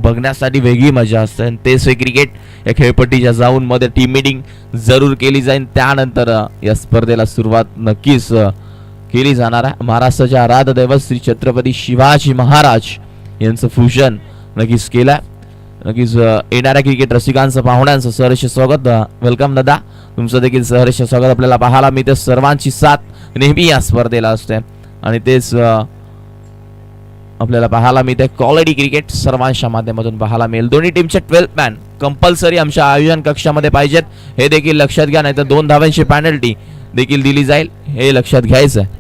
बघण्यासाठी वेगळी मजा असते. आणि तेच क्रिकेट या खेळपट्टीच्या जाऊन मध्ये टीम मीटिंग जरूर केली जाईल. त्यानंतर या स्पर्धेला सुरुवात नक्कीच केली जाणार आहे. महाराष्ट्राच्या आराध्य दैवत श्री छत्रपती शिवाजी महाराज यांचं पूजन नक्कीच केलंय. नक्कीच येणाऱ्या क्रिकेट रसिकांचं पाहुण्यांचं सहर्ष स्वागत. वेलकम दादा, तुमचं देखील सहर्ष स्वागत आपल्याला पाहायला मिळते. सर्वांची साथ नेहमी या स्पर्धेला असते आणि तेच आपल्याला पाहायला मिळते. क्वालिटी क्रिकेट सर्वांच्या माध्यमातून पाहायला मिळेल. दोन्ही टीमचे 12 मॅन कंपल्सरी आमच्या आयोजन कक्षामध्ये पाहिजेत, हे देखील लक्षात घ्या. नाही तर 2 धावांची पेनल्टी देखील दिली जाईल, हे लक्षात घ्यायचं आहे.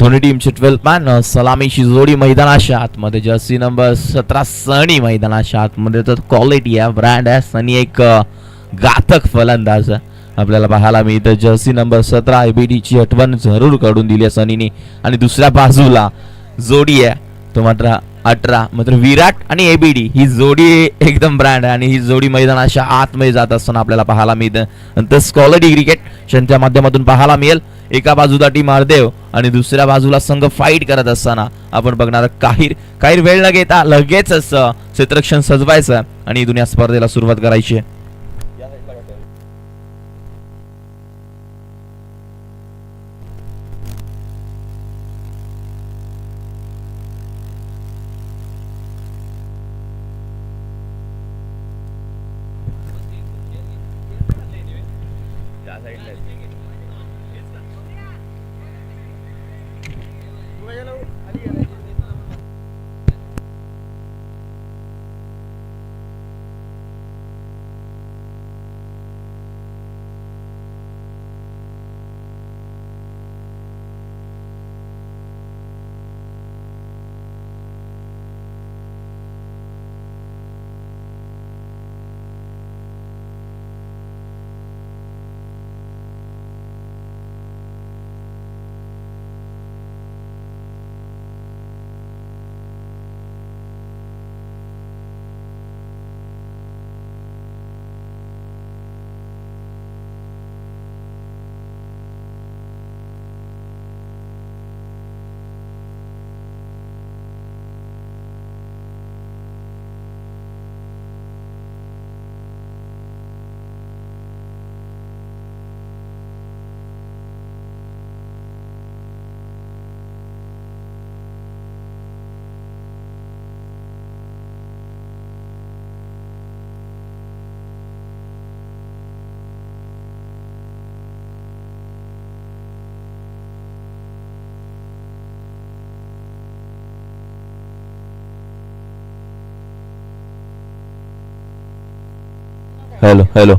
दोन्ही टीमचे 12 मॅन सलामीची जोडी मैदानाच्या आतमध्ये. जर्सी नंबर 17 सनी मैदानाच्या आतमध्ये. तर क्वालिटी आहे, ब्रँड आहे. सनी एक घातक फलंदाज आपल्याला पाहायला मिळतं. जर्सी नंबर 17 एबीडीची आठवण जरूर काढून दिली आहे सनीने. आणि दुसऱ्या बाजूला जोडी आहे तो मात्र 18 मात्र विराट आणि एबीडी ही जोडी एकदम ब्रँड आहे. आणि ही जोडी मैदानाच्या आतमध्ये जात असताना आपल्याला पाहायला मिळतं. आणि तस क्वालिटी क्रिकेट त्यांच्या माध्यमातून पाहायला मिळेल. एका बाजूला टीम हरदेव आणि दुसऱ्या बाजूला संघ फाईट करत असताना आपण बघणार. काही वेळ न घेता लगेचच क्षेत्ररक्षण सजवायचं आणि दुनिया स्पर्धेला सुरुवात करायची. हॅलो हॅलो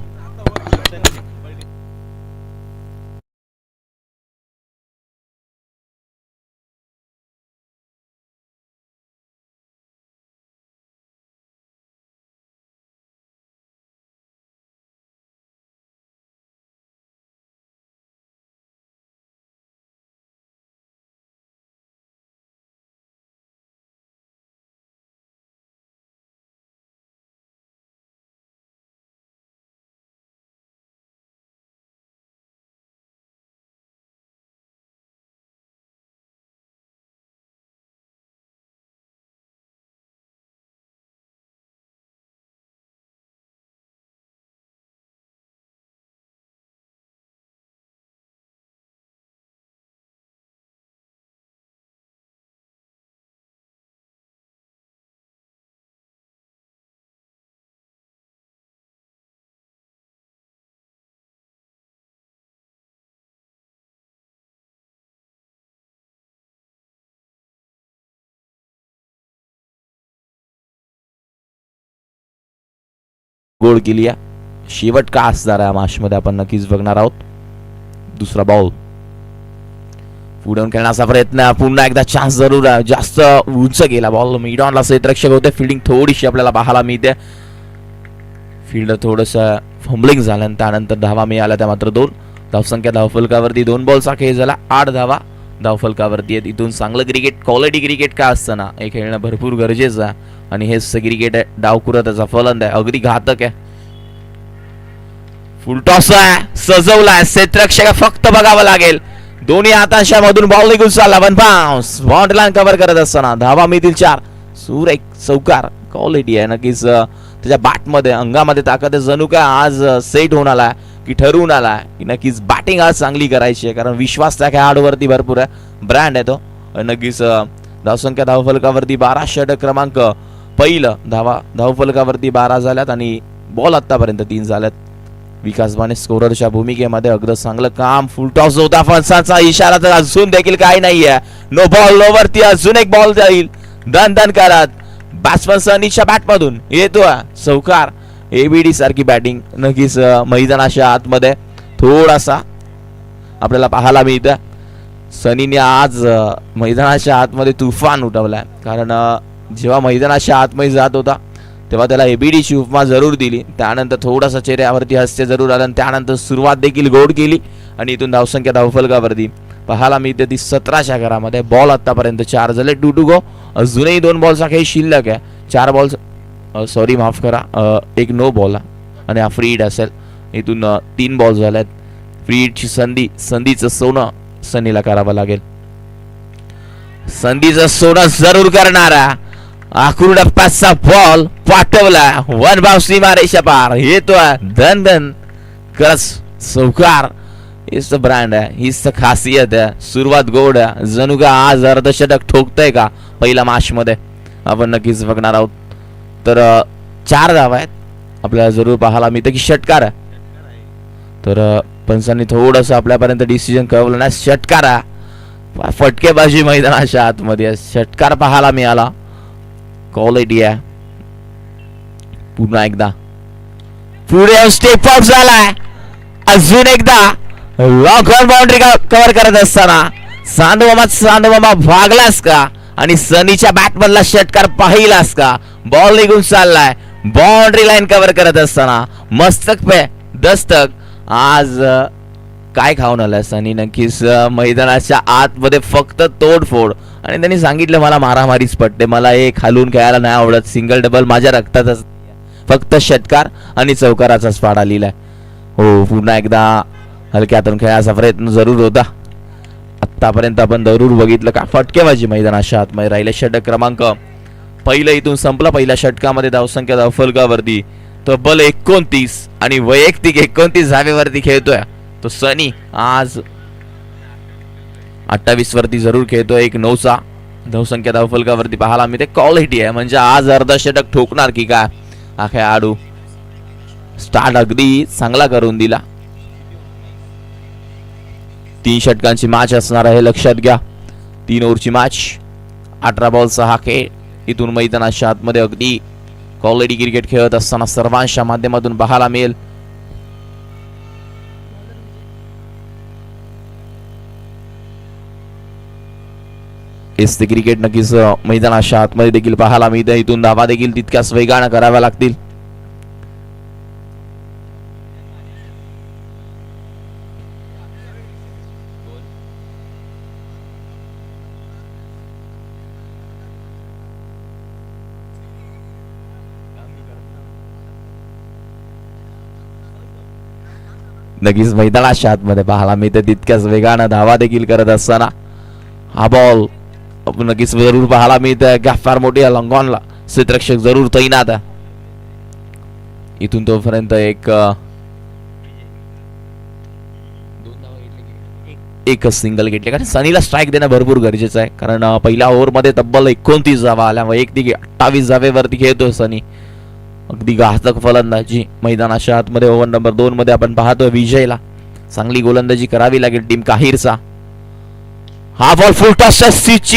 गोल केली आहे. शेवट का असणार आहे मॅच मध्ये आपण नक्कीच बघणार आहोत. दुसरा बॉल पुढून खेळण्याचा प्रयत्न. पुन्हा एकदा चान्स जरूर आहे. जास्त उंच गेला बॉल. मिडॉनला क्षेत्ररक्षक होते. फिल्डिंग थोडीशी आपल्याला पाहायला मिळते. फील्डर थोडंसं फंबलिंग झालं. त्यानंतर धावा मिळाल्या त्या मात्र 2. धावसंख्या धावफलकावरती 2 बॉलचा खेळ झाला. 8 धावा धावफलकावरती आहेत. इथून चांगलं क्रिकेट, क्वालिटी क्रिकेट का असतं ना, हे खेळणं भरपूर गरजेचं आहे. आणि हेच क्रिकेट आहे. डावकुराचा फलंद आहे, अगदी घातक आहे. फुल टॉस आहे, सजवलाय क्षेत्ररक्षक, फक्त बघावं लागेल. दोन्ही हातांशामधून बॉल निघून चालला. 1 बाउन्स, बाउंड्री लाईन कव्हर करत असताना धावा मिळतील 4. सुरेख चौकार, क्वालिटी आहे नक्कीच. त्याच्या बॅटमध्ये, अंगामध्ये ताकद आहे. जणू काय आज सेट होऊन आलाय की ठरवून आलाय की नक्कीच बॅटिंग आज चांगली करायची आहे. कारण विश्वास त्या खेळाडूवरती भरपूर आहे. ब्रँड आहे तो. नक्कीच धावसंख्या धावफलकावरती 12, षटक क्रमांक पहिलं. धावफलकावरती 12 झाल्यात आणि बॉल आतापर्यंत 3 झाल्यात. विकास बाने स्कोररच्या भूमिकेमध्ये अगदी चांगलं काम. फुल टॉस होता, फणसाचा इशारा तर अजून देखील काही नाहीये. नो बॉल, नो वरती अजून एक बॉल जाईल. दन दन करत बॅट्समन सनीच्या बॅट मधून येतो चौकार. एबीडी सारखी बॅटिंग नक्कीच मैदानाच्या आतमध्ये थोडासा आपल्याला पाहायला मिळतं. सनीने आज मैदानाच्या आतमध्ये तुफान उठवलाय. कारण जेव्हा मैदानाच्या आतमध्ये जात होता तेव्हा त्याला एबीडीची उपमा जरूर दिली. त्यानंतर थोडासा चेहऱ्यावरती हास्य जरूर आलं आणि त्यानंतर सुरुवात देखील गोड केली. आणि इथून धावसंख्या धावफलकावरती पाहायला मिळते ती 17च्या घरामध्ये. बॉल आतापर्यंत 4 झाले. 2 टू गो. अजूनही 2 बॉलचा काही शिल्लक आहे. 4 बॉल, सॉरी माफ करा, एक नो बॉल आणि हा फ्री हिट असेल. इथून 3 बॉल झाल्यात. फ्री हिटची संधीचं सोनं सनीला करावं लागेल. संधीचं सोनं जरूर करणारा आखूर डप्पाचा बॉल पाठवला. 1 बाउन्स, सीमारेषा पार. येतो धन धन करस चौकार. हीच ब्रँड आहे, हीच खासियत आहे. सुरुवात गोड आहे. जणू का आज अर्धशतक ठोकतंय का पहिल्या मॅच मध्ये, आपण नक्कीच बघणार आहोत. तर 4 धावा आहेत. आपल्याला जरूर पाहायला मिळतं की षटकार आहे. तर पंचांनी थोडंसं आपल्यापर्यंत डिसिजन कळवलं नाही. षटकार आहे, फटकेबाजी मैदानाच्या आतमध्ये. षटकार पाहायला मिळाला. क्वालिटी आहे. पुन्हा एकदा पुढे स्टेप आउट झालाय. अजून एकदा लॉंग ऑन बाउंड्री कव्हर करत असताना सांदमामा भागलास का आणि सनीच्या बॅट मधला षटकार पाहिलास का. बॉल निघून चाललाय. बाउंड्री लाईन कव्हर करत असताना मस्तक पे दस्तक. आज काय खाऊन आलाय सनी. नक्कीच मैदानाच्या आतमध्ये फक्त तोडफोड. आणि त्यांनी सांगितलं मला मारामारीच पटते, मला हे खालून खेळायला नाही आवडत. सिंगल डबल माझ्या रक्तातच, फक्त षटकार आणि चौकाराचाच पाडा लिहिलाय. हो, पुन्हा एकदा हलक्यातून खेळायचा प्रयत्न जरूर होता. आतापर्यंत आपण जरूर बघितलं का फटकेबाजी मैदानाच्या आतमध्ये राहिले. षटक क्रमांक पहिलं इथून संपला. पहिल्या षटकामध्ये धावसंख्या धावफलकावरती तब्बल 29 आणि वैयक्तिक 29 धावेवरती खेळतोय तो सनी. आज 28 वरती जरूर खेळतोय. 1-9चा धावसंख्या धावफलकावरती पाहायला मिळते. क्वालिटी आहे, म्हणजे आज अर्धशतक ठोकणार की काय हा खेळाडू. स्टार्ट अगदी चांगला करून दिला. 3 षटकांची मॅच असणार आहे, लक्षात घ्या. 3 ओव्हरची मॅच, 18 बॉलचा हा खेळ. इथून मैदानाच्या आतमध्ये अगदी क्वालिटी क्रिकेट खेळत असताना सर्वांच्या माध्यमातून पाहायला मिळेल. ते क्रिकेट नक्कीच मैदानाच्या आतमध्ये देखील पाहायला मिळते. इथून धावा देखील तितक्याच वेगाने कराव्या लागतील. नक्कीच मैदानाच्या आतमध्ये पाहायला मिळते तितक्याच वेगाने धावा देखील करत असताना हा बॉल नक्कीच जरूर पाहायला मिळतं. गॅफार मोठी लंगॉनला क्षेत्ररक्षक जरूर तैनात आहे. इथून तोपर्यंत एक सिंगल घेतले, कारण सनीला स्ट्राईक देणं भरपूर गरजेचं आहे. कारण पहिल्या ओव्हरमध्ये तब्बल 29 धावा आल्या. वैयक्तिक 28 धावेवरती खेळतोय सनी. अगदी घातक फलंदाजी मैदानाच्या आतमध्ये. ओव्हर नंबर 2 मध्ये आपण पाहतोय विजयला चांगली गोलंदाजी करावी लागेल टीम काहीरचा. हा बॉल फुल टॉस स्विच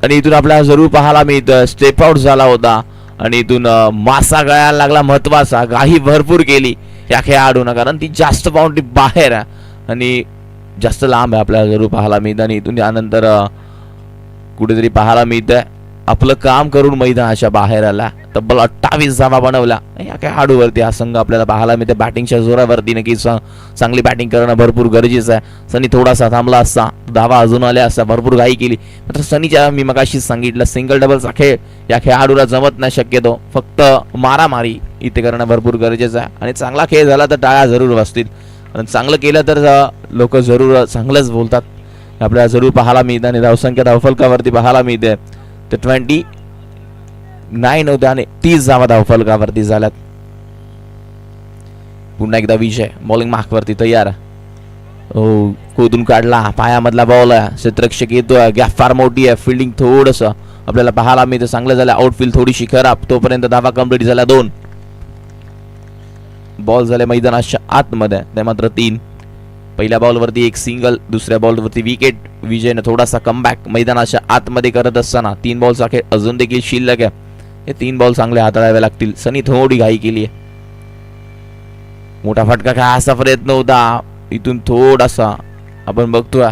आणि इथून आपल्याला जरूर पाहायला मिळतं स्टेप आउट झाला होता. आणि इथून मासा गळायला लागला महत्वाचा. घाई भरपूर केली या खेळाडून, कारण ती जास्त बाउंड्री बाहेर आहे आणि जास्त लांब आहे. आपल्याला जरूर पाहायला मिळतं. आणि इथून त्यानंतर कुठेतरी पाहायला मिळतंय आपलं काम करून मैदानाच्या बाहेर आला. तब्बल 28 धावा बनवला. या खेळाडूवरती हा संघ आपल्याला पाहायला मिळते. बॅटिंगच्या जोरावरती नक्कीच चांगली बॅटिंग करणं भरपूर गरजेचं आहे. सनी थोडासा थांबला असता, धावा अजून आल्या असता, भरपूर घाई केली. मात्र सनीच्या मी मगाशी सांगितलं सिंगल डबलचा खेळ या खेळाडूला जमत नाही. शक्यतो फक्त मारामारी इथे करणं भरपूर गरजेचं आहे. आणि चांगला खेळ झाला तर टाळ्या जरूर वाजतील. आणि चांगलं केलं तर लोक जरूर चांगलंच बोलतात. आपल्याला जरूर पाहायला मिळतं. आणि धावसंख्या धावफलकावरती पाहायला मिळते तर 29 होत्या आणि 30 धावा धावफलकावरती झाल्यात. पुन्हा एकदा विजय बॉलिंग मार्कवरती तयार. खोदून काढला, पायामधला बॉल आहे, क्षेत्ररक्षक येतोय, गॅप फार मोठी आहे, फिल्डिंग थोडस आपल्याला पाहायला मिळतं चांगलं झालं. आउटफील्ड थोडीशी खराब, तोपर्यंत धावा कंप्लीट झाल्या 2 बॉल झाले मैदानाच्या आतमध्ये, ते मात्र 3. पहिल्या बॉलवरती एक सिंगल, दुसऱ्या बॉलवरती विकेट. विजयने थोडासा कमबॅक मैदानाच्या आतमध्ये करत असताना 3 बॉलचा खेळ अजून देखील शिल्लक आहे. हे 3 बॉल चांगले हाताळावे लागतील. सनी थोडी घाई केली आहे. मोठा फटका काय असा प्रयत्न होता, इथून थोडासा आपण बघतोय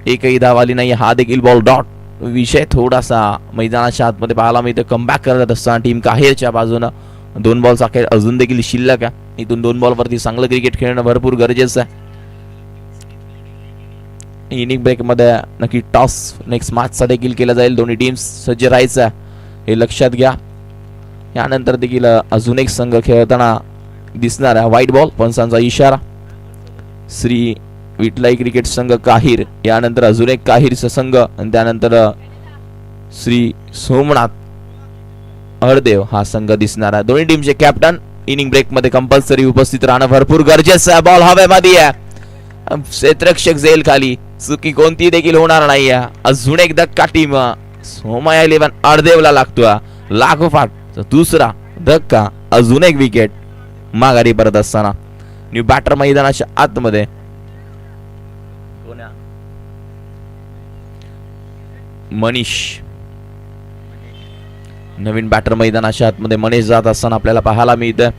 एकही धाव आली नाही. हा देखील बॉल डॉट. विजय थोडासा मैदानाच्या आतमध्ये पाहायला मिळतं कमबॅक करत असताना टीम काहेरच्या बाजूनं 2 बॉलचा खेळ अजून देखील शिल्लक आहे. इथून 2 बॉलवरती चांगलं क्रिकेट खेळणं भरपूर गरजेचं आहे. इनिंग ब्रेक मध्ये नक्की टॉस नेक्स्ट मॅचचा देखील केला जाईल. दोन्ही टीम्स सज्ज राहायचं हे लक्षात घ्या. यानंतर देखील अजून एक संघ खेळताना दिसणार आहे. व्हाईट बॉल, पंचांचा इशारा. श्री विठलाई क्रिकेट संघ काहीर, यानंतर अजून एक काहीरचा संघ आणि त्यानंतर श्री सोमनाथ हळदेव हा संघ दिसणार आहे. दोन्ही टीमचे कॅप्टन इनिंग ब्रेक मध्ये कंपल्सरी उपस्थित राहणं भरपूर गरजेचं आहे. बॉल हवेमध्ये आहे, क्षेत्ररक्षक झेल खाली, चुकी कोणती देखील होणार नाही. अजून एक धक्का टीम सोमया 11 हळदेवला लागतोय. लागोपाठ दुसरा धक्का, अजून एक विकेट माघारी परत असताना. न्यू बॅटर मैदानाच्या आतमध्ये मनीष, नवीन बॅटर मैदानाच्या आतमध्ये मनीष जात असताना आपल्याला पाहायला मिळतं.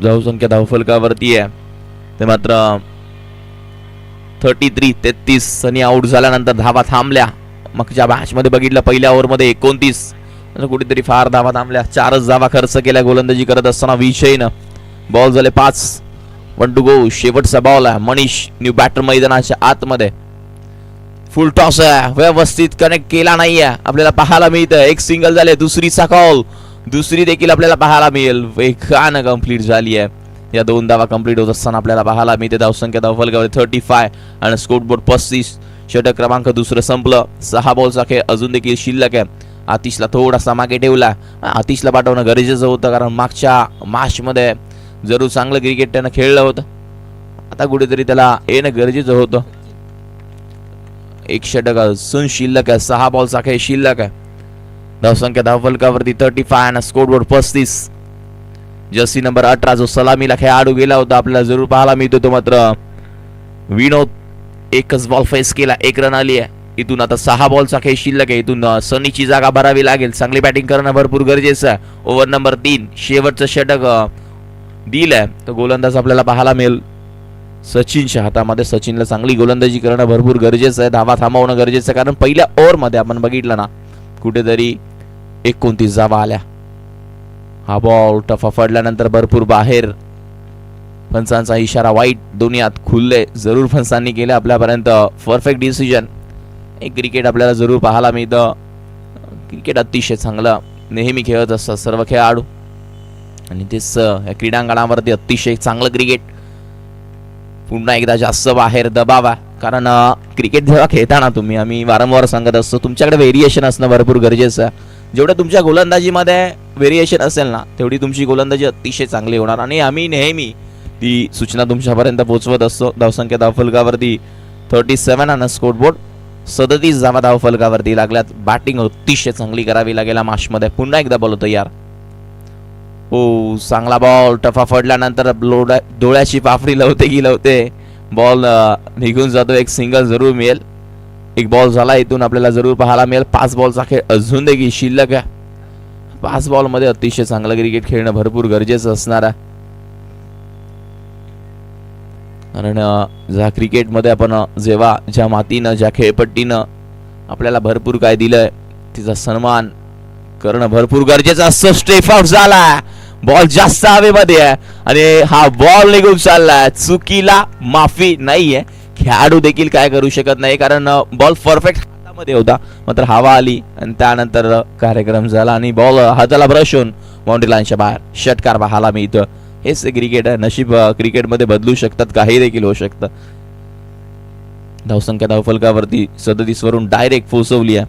धावसंख्या धावफलकावरती आहे ते मात्र 33. सनी आउट झाल्यानंतर धावा थांबल्या. मागच्या मॅच मध्ये बघितलं पहिल्या ओव्हरमध्ये 29, कुठेतरी फार धावा थांबल्या. 4च धावा खर्च केल्या गोलंदाजी करत असताना विजयनं. बॉल झाले 5, 1 टू गो. शेवटचा बॉल आहे. मनीष न्यू बॅटर मैदानाच्या आतमध्ये. फुल टॉस आहे, व्यवस्थित कनेक्ट केला नाहीये आपल्याला पाहायला मिळतं. एक सिंगल झाले, दुसरीचा कॉल, दुसरी देखील आपल्याला पाहायला मिळेल. वेगानं कंप्लीट झाली आहे. या 2 धावा कंप्लीट होत असताना आपल्याला पाहायला मिळते. धावसंख्या धावफलकावर 35 आणि स्कोरबोर्ड 35. षटक क्रमांक दुसरं संपलं. 6 बॉलचा खेळ अजून देखील शिल्लक आहे. आतिशला थोडासा मागे ठेवला. आतिशला पाठवणं गरजेचं होतं कारण मागच्या मॅच मध्ये जरूर चांगलं क्रिकेट त्यानं खेळलं होतं. आता कुठेतरी त्याला येणं गरजेचं होतं. एक षटक अजून शिल्लक आहे. 6 बॉलचा खेळ शिल्लक आहे. धावसंख्या धावफलकावरती 35 आणि स्कोरबोर्ड 35. जर्सी नंबर 18 जो सलामीला खेळाडू गेला होता आपल्याला जरूर पाहायला मिळतो तो मात्र विनोद. एकच बॉल फेस केला, 1 रन आली आहे. इथून आता 6 बॉलचा खेळ शिल्लक आहे. इथून सनीची जागा भरावी लागेल. चांगली बॅटिंग करणं भरपूर गरजेचं आहे. ओव्हर नंबर 3 शेवटचं षटक दिलंय तर गोलंदाज आपल्याला पाहायला मिळेल सचिनच्या हातामध्ये. सचिनला चांगली गोलंदाजी करणं भरपूर गरजेचं आहे. धावा थांबवणं गरजेचं आहे कारण पहिल्या ओव्हर मध्ये आपण बघितलं ना कुठेतरी 29 धावा आल्या. हा बॉल टफा पडल्यानंतर भरपूर बाहेर. पंचांचा इशारा वाईट, दोन्ही हात खुलले. जरूर पंचांनी केले आपल्यापर्यंत परफेक्ट डिसिजन. एक क्रिकेट आपल्याला जरूर पाहायला मिळतं. क्रिकेट अतिशय चांगलं नेहमी खेळत असतात सर्व खेळाडू आणि तेच या क्रीडांगणावरती अतिशय चांगलं क्रिकेट. पुन्हा एकदा जास्त बाहेर दबाव आहे कारण क्रिकेट जेव्हा खेळताना तुम्ही, आम्ही वारंवार सांगत असतो, तुमच्याकडे व्हेरिएशन असणं भरपूर गरजेचं आहे. जेवढं तुमच्या गोलंदाजीमध्ये व्हेरिएशन असेल ना तेवढी तुमची गोलंदाजी अतिशय चांगली होणार. आणि आम्ही नेहमी ती सूचना तुमच्यापर्यंत पोहोचवत असतो. धावसंख्या धावफलकावरती 37 आणि स्कोरबोर्ड 37 धावा धावफलकावरती लागल्यात. बॅटिंग अतिशय चांगली करावी लागेल मॅचमध्ये. पुन्हा एकदा बॉल तयार. ओ चांगला बॉल टफा पडल्यानंतर डोळ्याची पापडी लवते. बॉल निघून जातो. एक सिंगल जरूर मिळेल. एक बॉल झाला, इथून आपल्याला जरूर पाहायला मिळेल. 5 बॉलचा खेळ अजून देखील शिल्लक आहे. 5 बॉल मध्ये अतिशय चांगलं क्रिकेट खेळणं भरपूर गरजेचं असणार आहे कारण ज्या क्रिकेटमध्ये आपण जेव्हा ज्या मातीनं ज्या खेळपट्टीनं आपल्याला भरपूर काय दिलंय तिचा सन्मान करणं भरपूर गरजेचं असतं. स्टेप आउट झाला, बॉल जास्त हवेमध्ये आहे आणि हा बॉल निघून चाललाय. चुकीला माफी नाहीये, खेळाडू देखील काय करू शकत नाही कारण बॉल परफेक्ट हातामध्ये होता, मात्र हवा आली आणि त्यानंतर कार्यक्रम झाला आणि बॉल हाताला ब्रश होऊन बाउंड्री लाईनच्या बाहेर षटकार पाहायला मिळतं. हेच क्रिकेट आहे. नशीब क्रिकेटमध्ये बदलू शकतात, काही देखील होऊ शकतं. धावसंख्या धावफलकावरती 37 वरून डायरेक्ट पोहोचवली आहे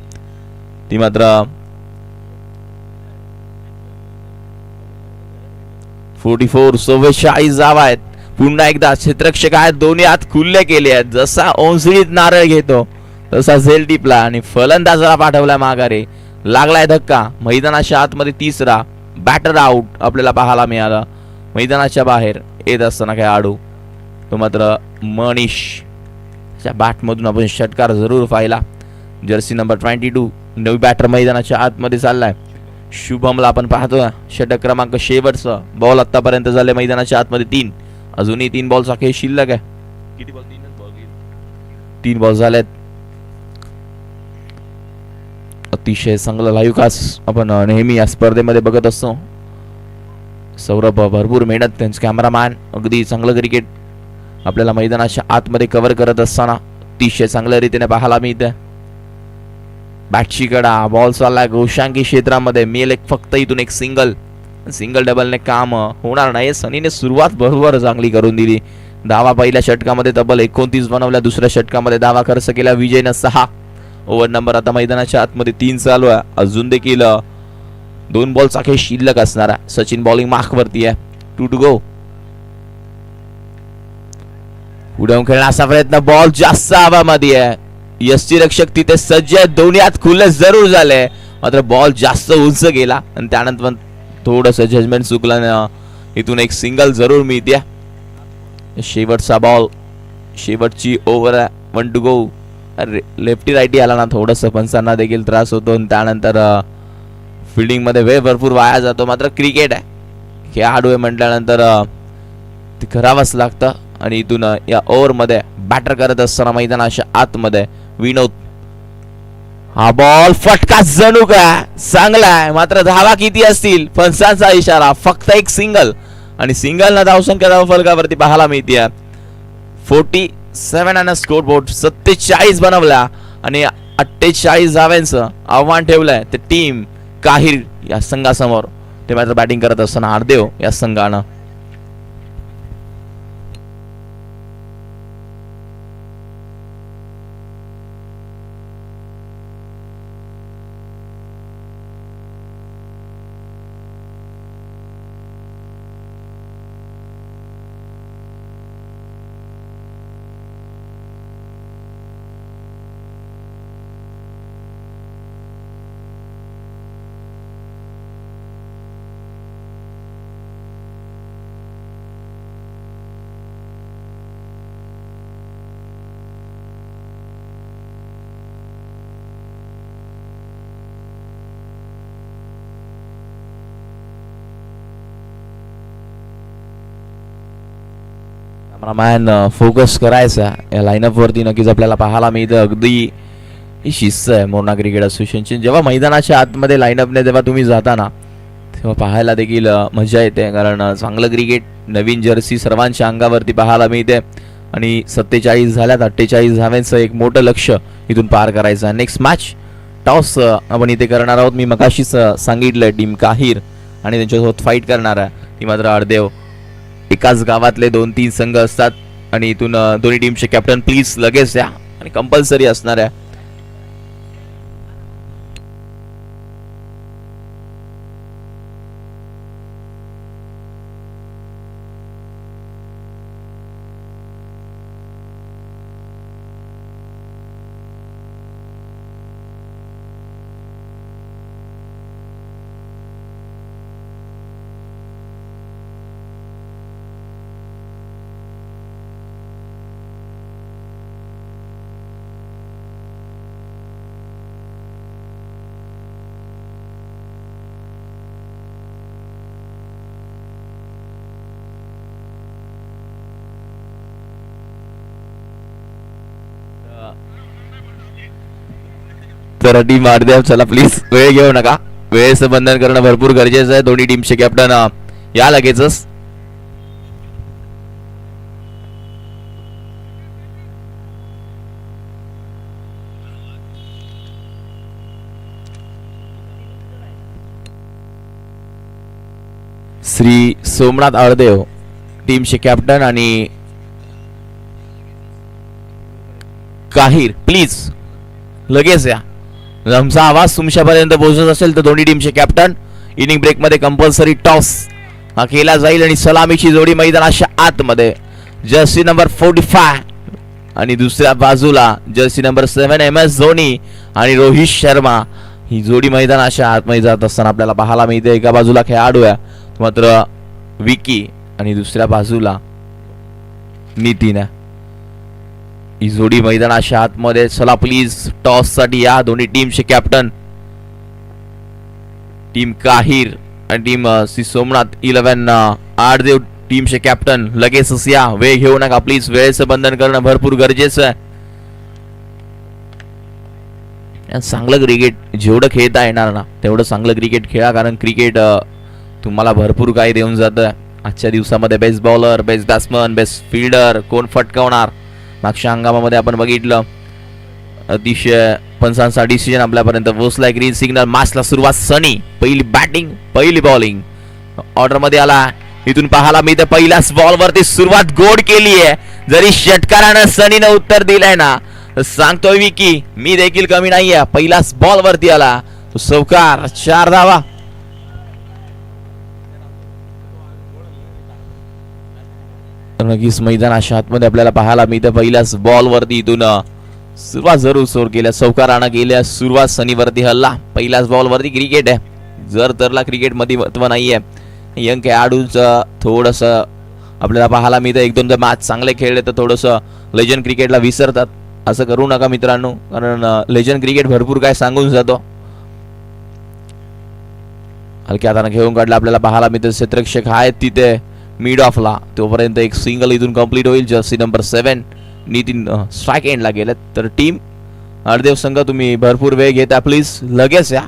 ती, मात्र 44 धावा आहेत. पुन्हा एकदा क्षेत्ररक्षक आहेत, दोन्ही हात खुल्ले केले आहेत. जसा ओंजळीत नारळ घेतो तसा झेल टिपला आणि फलंदाजाला पाठवलाय माघारी. लागलाय धक्का. मैदानाच्या आतमध्ये तिसरा बॅटर आउट आपल्याला पाहायला मिळाला. मैदानाच्या बाहेर येत असताना खेळाडू तो मात्र मनीष बॅटमधून आपण षटकार जरूर पाहिला. जर्सी नंबर 22 नवी बॅटर मैदानाच्या आतमध्ये चाललाय. शुभमला आपण पाहतोय षटक क्रमांक शेवटचा. बॉल आतापर्यंत झाले मैदानाच्या आतमध्ये 3. अजूनही 3 बॉलचा खेळ शिल्लक आहे. किती बॉल? 3 बॉल झालेत. अतिशय चांगलं लाईव्ह कास्ट आपण नेहमी या स्पर्धेमध्ये बघत असतो. सौरभ भरपूर मेहनत, त्यांचे कॅमेरामॅन अगदी चांगलं क्रिकेट आपल्याला मैदानाच्या आतमध्ये कव्हर करत असताना अतिशय चांगल्या रीतीने पाहायला मिळते. बॅटची कडा, बॉल चाललाय गोशांकी क्षेत्रामध्ये. मिळेल फक्त इथून एक सिंगल डबलने काम होणार नाही. सनीने सुरुवात बरोबर चांगली करून दिली. धावा पहिल्या षटकामध्ये तब्बल 29 बनवल्या. दुसऱ्या षटकामध्ये धावा खर्च केला विजयनं 6. ओव्हर नंबर आता मैदानाच्या आतमध्ये 3 चालू आहे. अजून देखील 2 बॉलचा खेळ शिल्लक असणार आहे. सचिन बॉलिंग मार्क वरती आहे. 2 टू गो. पुढे खेळण्याचा प्रयत्न, बॉल जास्त हवामध्ये आहे. यष्टीरक्षक तिथे सज्ज आहेत, दोन्ही हात खुले जरूर झाले, मात्र बॉल जास्त उंच गेला आणि त्यानंतर थोडंसं जजमेंट चुकलं. इथून एक सिंगल जरूर मिळते. शेवटचा बॉल, शेवटची ओव्हर आहे. 1 टू गो. लेफ्टी राईटी आला ना थोडंसं पंचांना देखील त्रास होतो आणि त्यानंतर फिल्डिंग मध्ये वेळ भरपूर वाया जातो. मात्र क्रिकेट आहे, खेळाडू आहे म्हटल्यानंतर ते करावंच लागतं. आणि इथून या ओव्हर मध्ये बॅटर करत असताना मैदानाच्या आतमध्ये विनोद. हा बॉल फटका जणू काय चांगला आहे, मात्र धावा किती असतील? पंचांचा इशारा. फक्त एक सिंगल आणि सिंगल ना धावसंख्या धावफलकावरती पाहायला मिळते 47 आणि स्कोर बोर्ड 47 बनवल्या आणि 48 धाव्यांचं आव्हान ठेवलंय ते टीम काहीर या संघासमोर. ते मात्र बॅटिंग करत असताना आरदेव या संघानं. कॅमेरामॅन फोकस करायचा या लाईनअप वरती. नक्कीच आपल्याला पाहायला मिळतं अगदी ही शिस्त आहे मोरणा क्रिकेट असोसिएशनची. जेव्हा मैदानाच्या आतमध्ये लाईनअपने जेव्हा तुम्ही जाता ना तेव्हा पाहायला देखील मजा येते, कारण चांगलं क्रिकेट नवीन जर्सी सर्वांच्या अंगावरती पाहायला मिळते. आणि 47 झाल्यात, 48 धाव्यांचं एक मोठं लक्ष इथून पार करायचं. नेक्स्ट मॅच टॉस आपण इथे करणार आहोत. मी मगाशीच सांगितलं टीम काहीर आणि त्यांच्यासोबत फाईट करणार आहे ती मात्र आरदेव. एकाच गावातले 2-3 संघ असतात आणि इथून दोन्ही टीमचे कॅप्टन प्लीज लगेच द्या आणि कंपल्सरी असणार आहे. तर टीम अर्ध्या चला प्लीज वेळ घेऊ नका. वेळेचं बंधन करणं भरपूर गरजेचं आहे. दोन्ही टीमचे कॅप्टन या लगेचच. श्री सोमनाथ अळदेव टीमचे कॅप्टन आणि काहीर प्लीज लगेच या. आमचा आवाज तुमच्यापर्यंत पोहोचत असेल तर दोन्ही टीमचे कॅप्टन. इनिंग ब्रेक मध्ये कंपल्सरी टॉस हा केला जाईल आणि सलामीची जोडी मैदानाच्या आतमध्ये जर्सी नंबर 45 आणि दुसऱ्या बाजूला जर्सी नंबर 7 MS धोनी आणि रोहित शर्मा ही जोडी मैदानाच्या आतमध्ये जात असताना आपल्याला पाहायला मिळते. एका बाजूला खेळाडू आहे मात्र विकी आणि दुसऱ्या बाजूला नितीन आहे. ही जोडी मैदानाच्या आतमध्ये. चला प्लीज टॉस साठी या दोन्ही टीमचे कॅप्टन. टीम काहीर आणि टीम श्री सोमनाथ 11 आडदेव टीमचे कॅप्टन लगेचच या. वेळ घेऊ नका प्लीज. वेळेचं बंधन करणं भरपूर गरजेचं आहे. चांगलं क्रिकेट जेवढं खेळता येणार ना तेवढं चांगलं क्रिकेट खेळा. कारण क्रिकेट तुम्हाला भरपूर काही देऊन जातं. आजच्या दिवसामध्ये best bowler, best batsman, best fielder कोण फटकावणार. मागच्या हंगामामध्ये आपण बघितलं अतिशय पंचांचा डिसिजन आपल्यापर्यंत पोहोचलाय. ग्रीन सिग्नल मासला सुरुवात. सनी पहिली बॅटिंग पहिली बॉलिंग ऑर्डर मध्ये आला. इथून पाहायला मी तर पहिल्याच बॉल वरती सुरुवात गोड केली आहे. जरी षटकारानं सनीनं उत्तर दिलंय ना तर सांगतोय विकी मी देखील कमी नाहीये. पहिल्याच बॉल वरती आला तो सौकार. 4 धावा. नक्कीच मैदानाच्या आतमध्ये आपल्याला पाहायला मिळतं पहिल्याच बॉल वरती इथून सुरुवात जरूर सोर केल्या. सौकारानं केल्या सुरुवात. सनीवरती हल्ला. पहिल्याच बॉल वरती. क्रिकेट आहे जर तरला क्रिकेट मध्ये महत्व नाहीये. यंग खेळाडूंचं थोडस आपल्याला पाहायला मिळतं. 1-2 मॅच चांगले खेळले तर थोडस लेजंड क्रिकेटला विसरतात. असं करू नका मित्रांनो कारण लेजंड क्रिकेट भरपूर काय सांगून जातो. हलक्या हाताने खेळून काढला आपल्याला पाहायला मिळतं. क्षेत्ररक्षक आहेत तिथे मिड ऑफला. तोपर्यंत एक सिंगल इथून कंप्लीट होईल. जर्सी नंबर 7 नितीन स्ट्राइक एंडला गेलेत. तर टीम अर्देव संघ तुम्ही भरपूर वेळ घेता प्लीज लगेच या.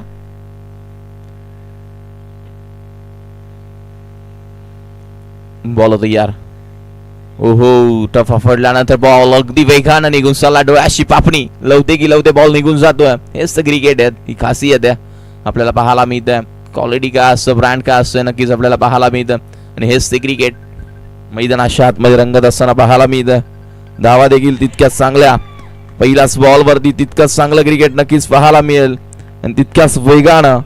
बॉल तयार. ओहो टफ फडल्यानंतर बॉल अगदी वेगानं निघून चालला. डोळ्याशी पापणी लवते की लवते बॉल निघून जातोय. हेच तर क्रिकेट आहे. ही खासियत आहे आपल्याला पाहायला मिळते. क्वालिटी काय असतं ब्रँड काय असतं नक्कीच आपल्याला पाहायला मिळतं. आणि हेच ते क्रिकेट मैदानाच्या आतमध्ये रंगत असताना पाहायला मिळतं. धावा देखील तितक्याच चांगल्या. पहिल्याच बॉल वरती तितकंच चांगलं क्रिकेट नक्कीच पाहायला मिळेल आणि तितक्याच वेगानं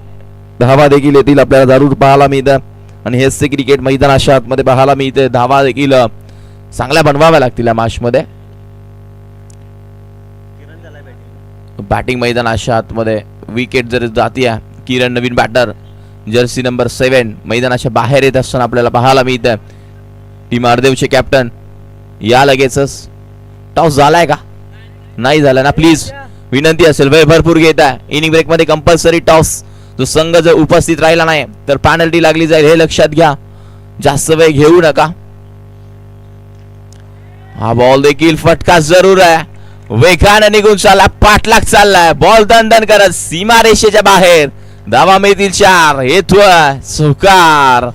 धावा देखील येतील आपल्याला जरूर पाहायला मिळतं. आणि हेच ते क्रिकेट मैदानाच्या आतमध्ये पाहायला मिळते. धावा देखील चांगल्या बनवाव्या लागतील या मॅच मध्ये. बॅटिंग मैदानाच्या आतमध्ये विकेट जर जातीये. किरण नवीन बॅटर जर्सी नंबर 7 मैदानाच्या बाहेर येत असताना आपल्याला पाहायला मिळतं. टीम अर्देवचे कॅप्टन या लगेचच. टॉस झालाय का नाही झाला ना प्लीज विनंती असेल. वेळ भरपूर घेत आहे. इनिंग ब्रेक मध्ये कंपल्सरी टॉस. जो संघ जर उपस्थित राहिला नाही तर पेनल्टी लागली जाईल हे लक्षात घ्या. जास्त वेळ घेऊ नका. हा बॉल देखील फटका जरूर आहे. वेगाने निघून चालला. पाठलाग चाललाय. बॉल दणदण करत सीमा रेषेच्या बाहेर. धावा मिळतील 4. येतोय चौकार.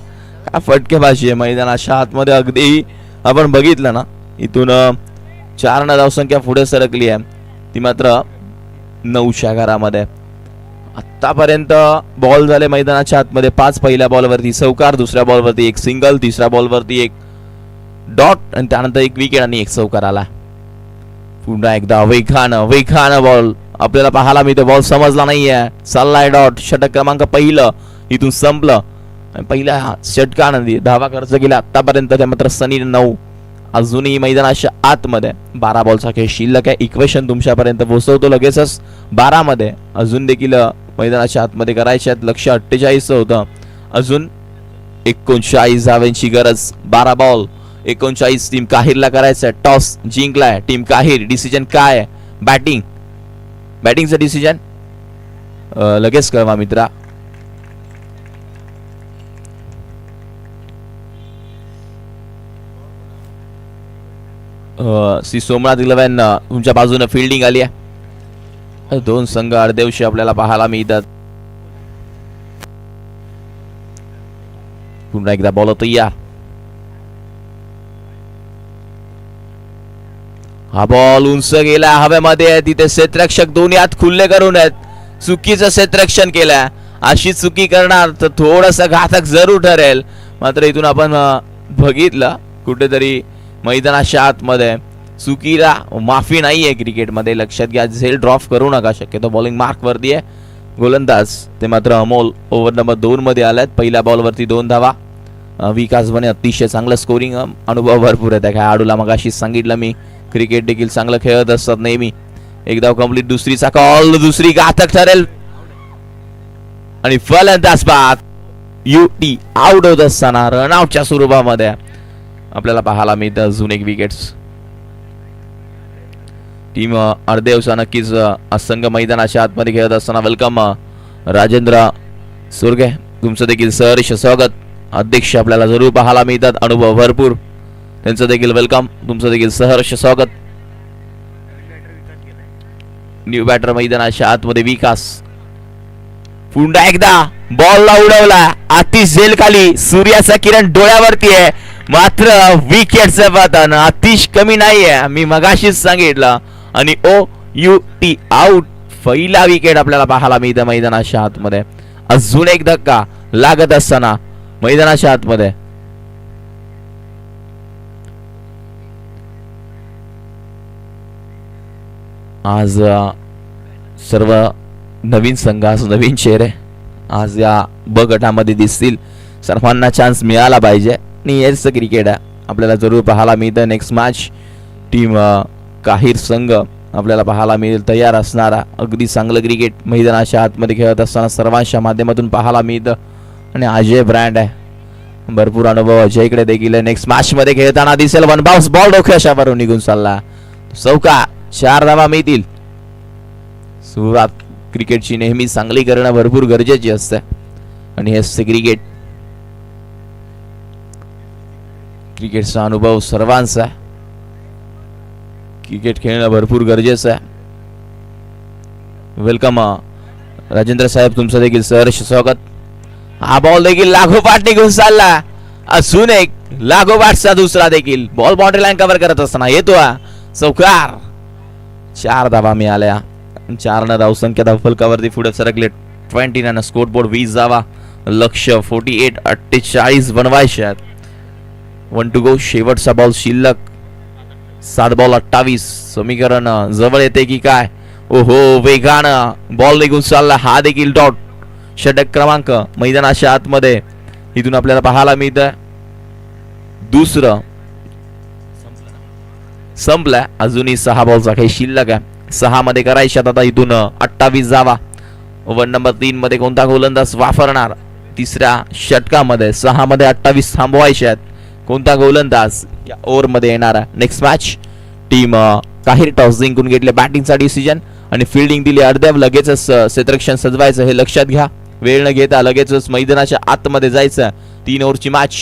काय फटकेबाजी आहे मैदानाच्या आतमध्ये. अगदी आपण बघितलं ना इथून 4 धावसंख्या पुढे सरकली आहे. ती मात्र 9च्या घरामध्ये. आतापर्यंत बॉल झाले मैदानाच्या आतमध्ये 5. पहिल्या बॉलवरती चौकार. दुसऱ्या बॉलवरती एक सिंगल. तिसऱ्या बॉलवरती एक डॉट आणि त्यानंतर एक विकेट आणि एक चौकार आला. पुन्हा एकदा वेगानं बॉल आपल्याला पाहायला मिळतो. बॉल समजला नाहीये. चाललाय डॉट. षटक क्रमांक पहिलं इथून संपलं. पहिल्या षटकानंदी धावा खर्च केला आतापर्यंत त्या मात्र सनी 9. अजूनही मैदानाच्या आतमध्ये 12 बॉलचा खेळ शिल्लक आहे. इक्वेशन तुमच्यापर्यंत पोहोचवतो लगेचच. 12 मध्ये अजून देखील मैदानाच्या आतमध्ये करायचे आहेत. लक्ष 48 होतं. अजून 39 धावांची गरज. 12 बॉल 39. टीम काहीरला करायचं. टॉस जिंकलाय टीम काहीर. डिसिजन काय बॅटिंगचं डिसिजन लगेच कळवा मित्रा. श्री सोमनाथ 11 तुमच्या बाजूने फिल्डिंग आली आहे. दोन संघ अर्धेवशी आपल्याला पाहायला मिळतात. पुन्हा एकदा बॉल तयार. हा बॉल उंच गेला हवेमध्ये. तिथे क्षेत्ररक्षक दोन्ही हात खुल्ले करून आहेत. चुकीचं क्षेत्ररक्षण केलं. अशी चुकी करणार तर थोडस घातक जरूर ठरेल. मात्र इथून आपण बघितलं कुठेतरी मैदानाच्या आतमध्ये चुकीला माफी नाहीये क्रिकेटमध्ये. लक्षात घ्या. झेल ड्रॉप करू नका. शक्यतो बॉलिंग मार्क वरती आहे. गोलंदाज ते मात्र अमोल ओव्हर नंबर 2 मध्ये आल्यात. पहिल्या बॉल वरती 2 धावा. विकास बने अतिशय चांगलं स्कोरिंग अनुभव भरपूर आहे त्या खेळाडूला. मगाशी सांगितलं मी क्रिकेट देखील चांगलं खेळत असतात नेहमी. एक धाव कंप्लीट. दुसरीचा कॉल. दुसरी घातक ठरेल आणि फलंदाज बाद. युटी आउट होत असताना रनआउटच्या स्वरूपामध्ये आपल्याला पाहायला मिळतं अजून एक विकेट्स. टीम अर्धे दिवसा नक्कीच असंघ मैदानाच्या आतमध्ये खेळत असताना वेलकम राजेंद्र सुरगे. तुमचं देखील सहर्ष स्वागत. अध्यक्ष आपल्याला जरूर पाहायला मिळतात. अनुभव भरपूर. त्यांचं देखील वेलकम. तुमचं देखील सहर्ष स्वागत. न्यू बॅटर मैदानाच्या आतमध्ये विकास. पुन्हा एकदा बॉलला उडवला. आतिश झेल खाली. सूर्याचा किरण डोळ्यावरती आहे. मात्र विकेटचं पतन आतिश कमी नाहीये. मी मगाशीच सांगितलं. आणि ओ यू टी आउट. पहिला विकेट आपल्याला पाहायला मिळतं मैदानाच्या आतमध्ये. अजून एक धक्का लागत असताना मैदानाच्या आतमध्ये आज सर्व नवीन संघ, नवीन चेहरे आज या ब गटामध्ये दिसतील. सर्वांना चान्स मिळाला पाहिजे आणि हेच क्रिकेट आहे. आपल्याला जरूर पाहायला मिळतं. नेक्स्ट मॅच टीम काहीर संघ आपल्याला पाहायला मिळेल तयार असणारा. अगदी चांगलं क्रिकेट मैदानाच्या आतमध्ये खेळत असताना सर्वांच्या माध्यमातून पाहायला मिळतं. आणि अजय ब्रँड आहे. भरपूर अनुभव अजयकडे देखील. नेक्स्ट मॅच मध्ये खेळताना दिसेल. वन बाउन्स बॉल डोक्याशावरून निघून चालला. चौका. 4 धावा मिळतील. सुरुवात क्रिकेटची नेहमी चांगली करणं भरपूर गरजेची असते आणि हेच क्रिकेट. क्रिकेटचा अनुभव सर्वांचा. क्रिकेट खेळणं भरपूर गरजेचं आहे. वेलकम राजेंद्र साहेब. तुमचं देखील सहर्ष स्वागत. हा बॉल देखील लागोपाठ निघून चालला. अजून एक लागोपाठचा दुसरा देखील. बॉल बाउंड्री लाईन कव्हर करत असताना येतो चौकार. 4 धावा मिळाल्या. 4 न धावसंख्या धावफलकावरती पुढे सरकले. 29 स्कोर बोर्ड 20 धावा. लक्ष 48 बनवायचे आहेत. 1 टू गो. शेवटचा बॉल शिल्लक. 7 बॉल 28. समीकरण जवळ येते की काय. ओहो वेगानं बॉल निघून चालला. हा देखील डॉट. षटक क्रमांक मैदानाच्या आतमध्ये इथून आपल्याला पाहायला मिळतं. दुसरं संपला. अजूनही 6 बॉलचा काही शिल्लक आहे. 6 मध्ये करायच्यात आता इथून 28 जावा. ओव्हर नंबर 3 मध्ये कोणता गोलंदाज वापरणार. तिसऱ्या षटकामध्ये 6 मध्ये 28 थांबवायचे आहेत. कोणता गोलंदाज या ओव्हर मध्ये येणार. नेक्स्ट मॅच टीम काही टॉस जिंकून घेतले. बॅटिंगचा डिसिजन आणि फिल्डिंग दिली. अर्ध्या लगेचच क्षेत्ररक्षण सजवायचं हे लक्षात घ्या. वेळ न घेता लगेचच मैदानाच्या आतमध्ये जायचं. 3 ओव्हरची match.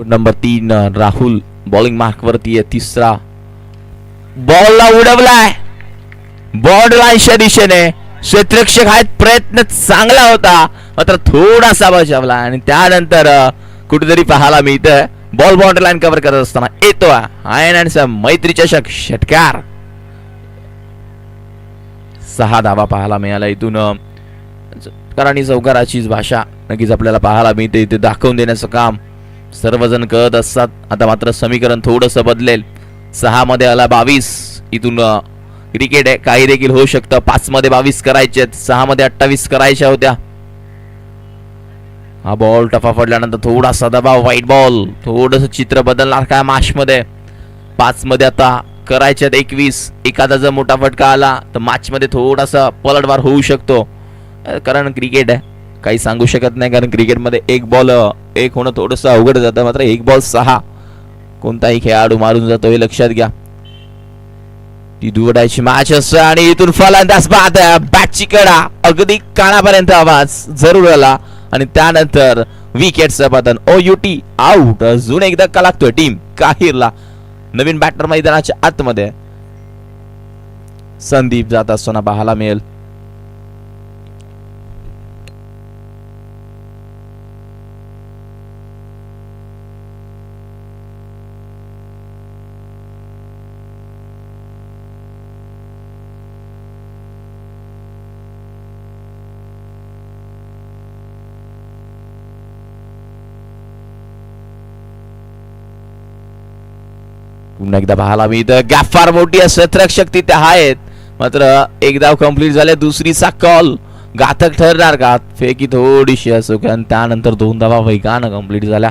Number 3 Rahul bowling mark वरती आहे. तिसरा बॉलला उडवलाय बॉर्डर लाईनच्या दिशेने. क्षेत्ररक्षक आहेत. प्रयत्न चांगला होता मात्र थोडासा बचावला आणि त्यानंतर कुठेतरी पाहायला मिळतं बॉल बाउंड्री लाईन कव्हर करत असताना येतो आयर्लंडचा मैत्री चषक षटकार. 6 धावा पाहायला मिळाला इथून. कारण चौकाराचीच भाषा नक्कीच आपल्याला पाहायला मिळते. इथे दाखवून देण्याचं काम सर्वजण करत असतात. आता मात्र समीकरण थोडस बदलेल. 6 मध्ये आला 22. इथून क्रिकेट आहे. काही देखील होऊ शकतं. 5 मध्ये 22 करायचे. 6 मध्ये 28 करायच्या होत्या. हा बॉल टफा पडल्यानंतर थोडासा दबाव. White ball. थोडस चित्र बदलणार काय मॅच मध्ये. 5 मध्ये आता करायच्यात 21. एखादा जर मोठा फटका आला तर मॅच मध्ये थोडासा पलटवार होऊ शकतो. कारण क्रिकेट आहे. काही सांगू शकत नाही. कारण क्रिकेटमध्ये 1 बॉल 1 होणं थोडंसं अवघड जातं. मात्र 1 बॉल 6 कोणताही खेळाडू मारून जातो हे लक्षात घ्या. ती दुवडायची मॅच असते आणि इथून फलंदाज बाद बॅटची कडा अगदी कानापर्यंत आवाज जरूर आला आणि त्यानंतर विकेटचं पतन. OUT out. अजून एक धक्का लागतोय टीम काहिरला. नवीन बॅटर मैदानाच्या आतमध्ये संदीप जात असताना पाहायला मिळेल. पुन्हा एकदा पाहायला मिळतं गॅप फार मोठी क्षेत्ररक्षक तिथे आहेत. मात्र एक धाव कंप्लीट झाले. दुसरीचा कॉल घातक ठरणार का? फेकी थोडीशी असो कारण त्यानंतर 2 धावा वेगानं कंप्लीट झाल्या.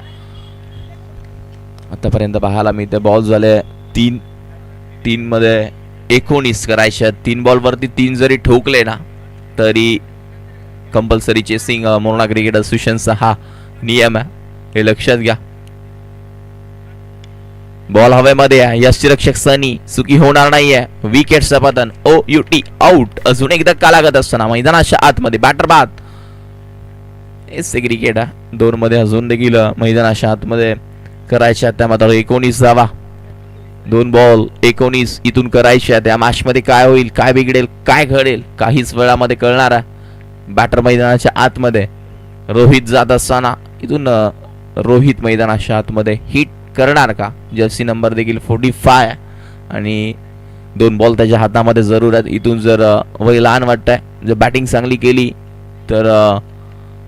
आतापर्यंत पाहायला मिळतं बॉल झाले 3 मध्ये 19 करायचे. 3 बॉल वरती 3 जरी ठोकले ना तरी कंपल्सरी चेसिंग मोरणा क्रिकेट असोसिएशनचा हा नियम आहे, हे लक्षात घ्या. बॉल हवेमध्ये आहे. यष्टिरक्षक सनी चुकी होणार नाहीये. विकेटचं पतन. OUT out. अजून एक धक्का लागत असताना मैदानाच्या आतमध्ये बॅटर बाद. एस क्रिकेट आहे 2 मध्ये अजून देखील मैदानाच्या आतमध्ये करायच्या. त्या मात्र 19 धावा. 2 बॉल 19 इथून करायच्या. त्या मॅच मध्ये काय होईल, काय बिघडेल, काय घडेल काहीच वेळामध्ये कळणार आहे. बॅटर मैदानाच्या आतमध्ये रोहित जात असताना इथून रोहित मैदानाच्या आतमध्ये हिट करणार का? जर्सी नंबर देखील 45 आणि 2 बॉल त्याच्या हातामध्ये जरूर आहेत. इथून जर वय लहान वाटतंय, जर बॅटिंग चांगली केली तर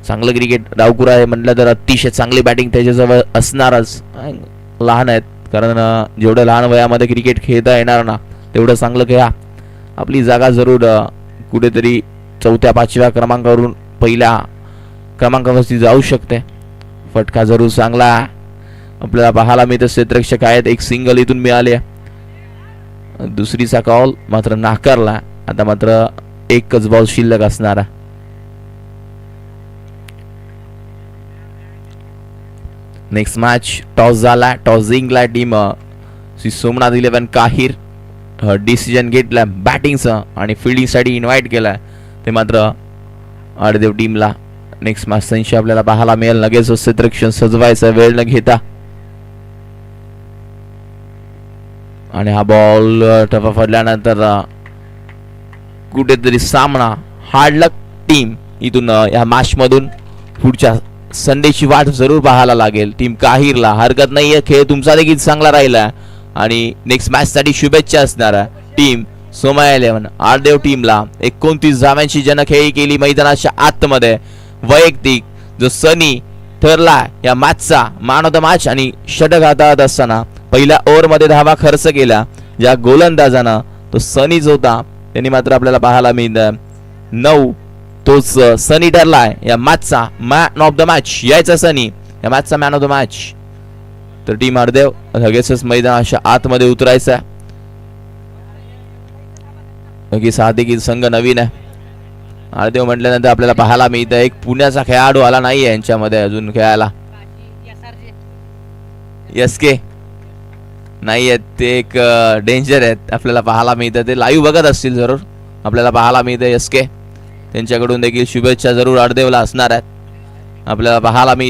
चांगलं क्रिकेट डावकुरा आहे म्हटलं तर अतिशय चांगली बॅटिंग त्याच्याजवळ असणारच. लहान आहेत कारण जेवढं लहान वयामध्ये क्रिकेट खेळता येणार ना तेवढं चांगलं खेळा. आपली जागा जरूर कुठेतरी 4-5व्या क्रमांकावरून पहिल्या क्रमांकावरती जाऊ शकते. फटका जरूर चांगला आपल्याला पाहायला मिळतं. क्षेत्ररक्षक आहेत. एक सिंगल इथून मिळाले. दुसरीचा कॉल मात्र नाकारला. आता मात्र एकच बॉल शिल्लक असणार. नेक्स्ट मॅच टॉस झाला. टॉस जिंकला टीम श्री सोमनाथ 11 काहीर. डिसिजन घेतला बॅटिंगचा आणि फिल्डिंग साठी इन्व्हाइट केलाय ते मात्र आडदेव टीमला. नेक्स्ट मॅच संशय आपल्याला पाहायला मिळेल. लगेच क्षेत्ररक्षण सजवायचा वेळ न घेता आणि हा बॉल टफा पडल्यानंतर कुठेतरी सामना हार्ड लक टीम इथून या मॅच मधून पुढच्या संडेची वाट जरूर पाहायला लागेल. टीम काहीरला हरकत नाहीये. खेळ तुमचा देखील चांगला राहिला आणि नेक्स्ट मॅच साठी शुभेच्छा असणार. टीम सोमा 11 आरदेव टीमला 29 धाव्यांची जनखेळी केली मैदानाच्या आतमध्ये. वैयक्तिक जो सनी ठरला या मॅचचा मॅन ऑफ द मॅच आणि षटक हाताळत असताना पहिल्या ओव्हर मध्ये धावा खर्च केला ज्या गोलंदाजानं तो सनीच होता. त्यांनी मात्र आपल्याला पाहायला मिळतं 9 तोच सनी ठरलाय या मॅचचा मॅन ऑफ द मॅच. यायचा सनी या मॅचचा मॅन ऑफ द मॅच. तर टीम आरदेव लगेचच मैदानाच्या आतमध्ये उतरायचा. हा देखील संघ नवीन आहे. आरदेव म्हटल्यानंतर आपल्याला पाहायला मिळतं एक पुण्याचा खेळाडू आला नाहीये यांच्यामध्ये अजून खेळायला. SK नाही आहेत ते एक डेंजर आहेत आपल्याला पाहायला मिळतं. ते लाईव्ह बघत असतील जरूर. आपल्याला पाहायला मिळतं SK त्यांच्याकडून देखील शुभेच्छा जरूर आरदेवला असणार आहेत. आपल्याला पाहायला मिळतं